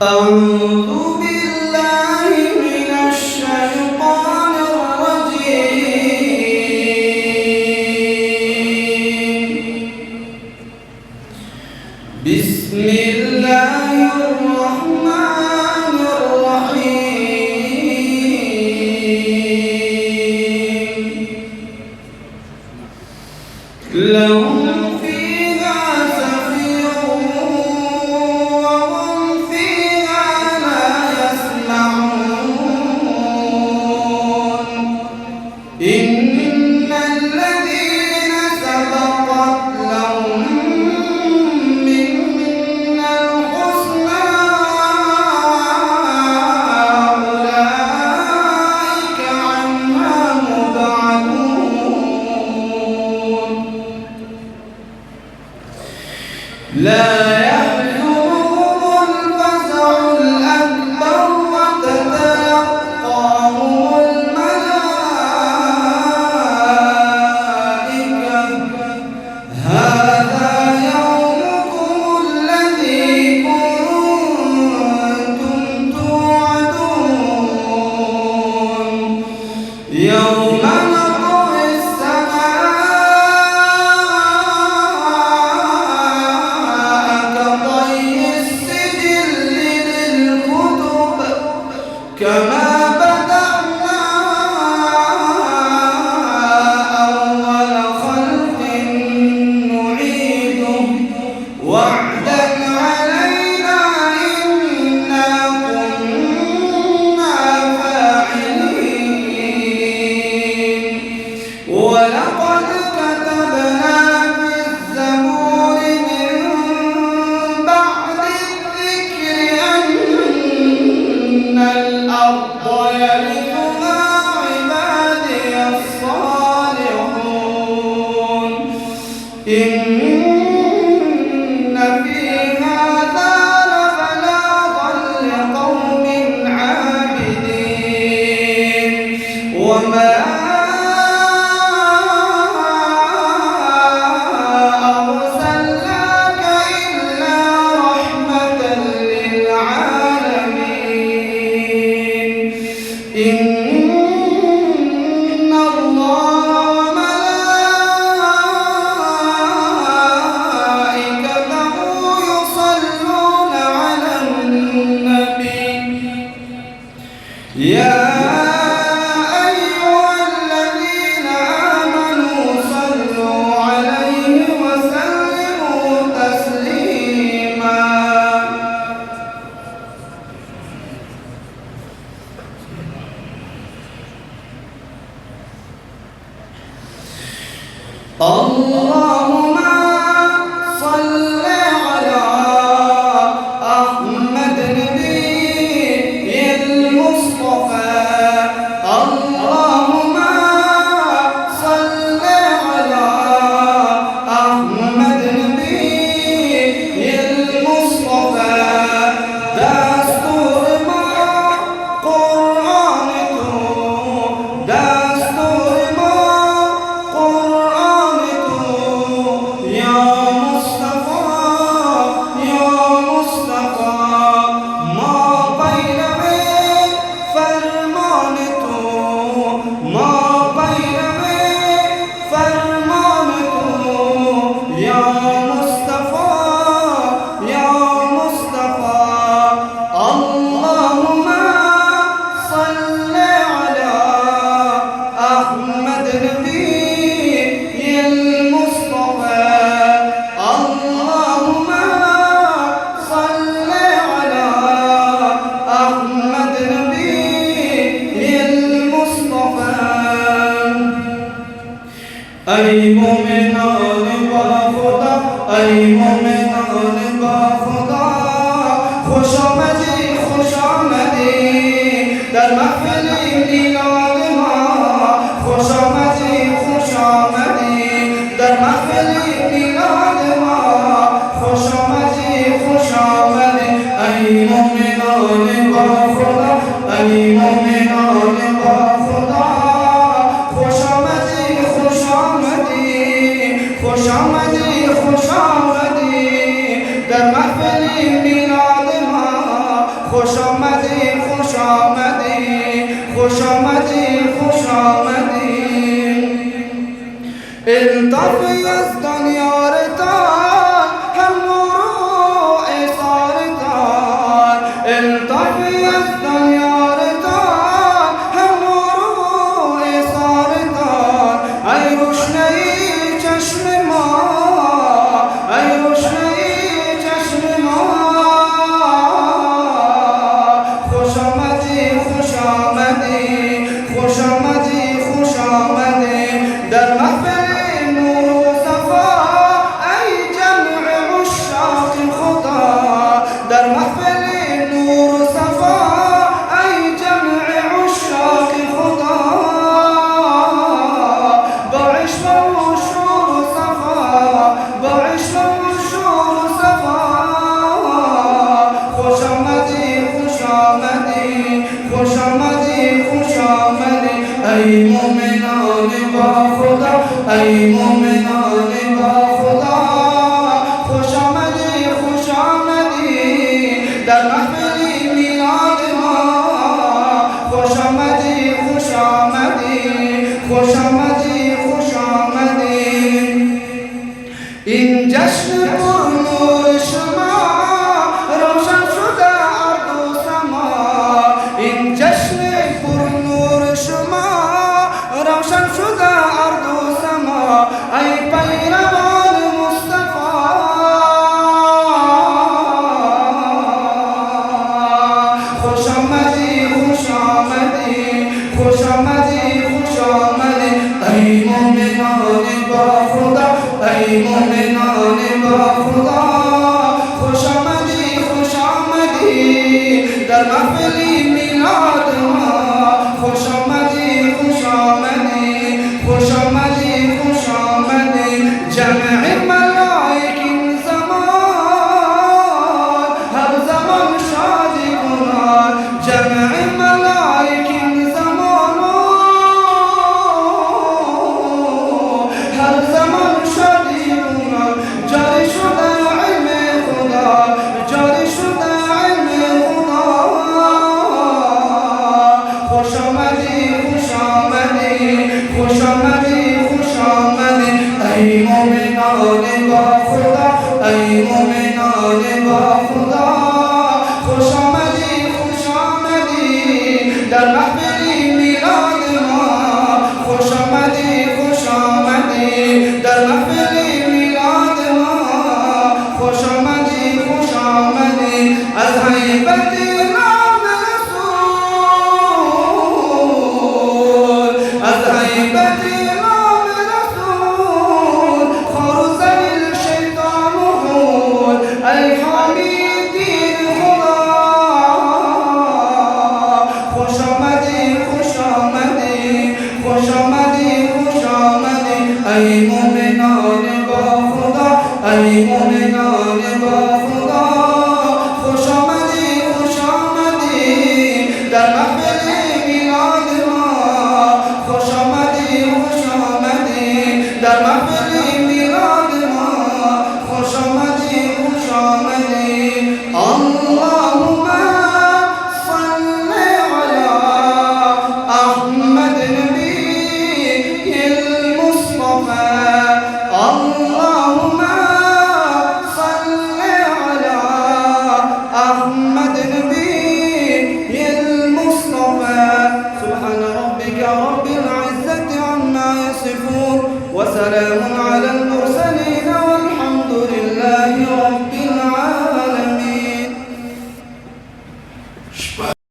أعوذ بالله من الشيطان الرجيم. بسم الله الرحمن الرحيم. لهم فيها زفير وهم فيها لا يسمعون. إن الذين سبقت لهم منا الحسنى أولئك عنها مبعدون. لا يحزنهم الفزع الأكبر وتتلقاهم الملائكة هذا يومكم الذي كنتم توعدون. يوم نطوي السماء كطي السجل للكتب كما بدأنا أول خلق نعيده وعدا علينا إنا كنا فاعلين. ولقد كتبنا في الزبور من بعد الذكر أن الأرض يرثها عبادي الصالحون. إن في هذا لبلاغا لقوم عابدين. وما أرسلناك إلا رحمة للعالمين. إن الله وملائكته يصلون على النبي. يا أيها الذين آمنوا صلوا عليه وسلموا تسليما. اللهم صل على أحمد نبي المصطفى. اللهم صل على أحمد نبي المصطفى. دستور ما قرآن تو دستور ما قرآن تو يا مصطفى يا مصطفى ما بين में फरमान तो ما بين में फरमान तो या मुस्तफा या मुस्तफा. اللهم صل على أحمد نبي المصطفى. اللهم صل على أحمد نبي المصطفى. أي مؤمنان بخدا أي مؤمنان بخدا خوش آمدی در محفل میلاد ما. خوش آمدی در محفل میلاد ما. خوش آمدی ای مومنان با خدا ای مومنان با خدا. خوش آمدی در محفل میلاد ما. خوش آمدی خوش آمدی خوش آمدی خوش آمدی الطفی از دنیارتان هم نور و اثارتان الطفی از دنیارتان هم نور و اثارتان ای روشنی چشم ما ای روشنی چشم ما خوش آمدی خوش آمدی خوش آمدی خوش آمدی در محفل نور و صفا ای جمع عشاق خدا در محفل نور و صفا ای جمع عشاق خدا با عشق و شور و صفا با عشق و شور و صفا خوش آمدی خوش آمدی خوش آمدی خوش آمدی ای مومنان با خدا ای مومنان با خدا خوش آمدی خوش آمدی در محفل میلاد ما خوش آمدی خوش آمدی خوش آمدی خوش آمدی این جشن پر نور شما روشن شده ارض و سما این جشن پر نور شما روشن شده ارض و سما ای پیروان مصطفی خوش آمدی خوش آمدی خوش آمدی خوش آمدی ای مومنان با خدا ای مومنان با خدا خوش آمدی خوش آمدی در محفل میلاد ما خوش آمدی خوش آمدی خوش آمدی خوش آمدی جمع ملائک این زمان هر زمان شادی کنار جمع ملائک این زمان هر زمان شادی کنار جاری شده علم خدا جاری شده علم خدا خوش آمدی خوش آمدی خوش آمدی خوش آمدی ای مومنان با خدا ای مومنان با خدا خوش آمدی خوش آمدی در محفل میلاد ما خوش آمدی خوش آمدی در محفل میلاد ما خوش آمدی خوش آمدی از هیبت نام رسول از هیبت نام رسول خار زلیل شیطان و حول ای حامی دین خدا خوش آمدی خوش آمدی خوش آمدی خوش آمدی ای مومنان با خدا ای مومنان با خدا خوش آمدی خوش آمدی در محفل میلاد ما خوش آمدی خوش آمدی در محفل میلاد ما خوش آمدی خوش آمدی اللهم صل على احمد نبی المصطفى اللهم صل على احمد نبی المصطفى سبحان ربك رب العزة عما يصفون وسلام على المرسلين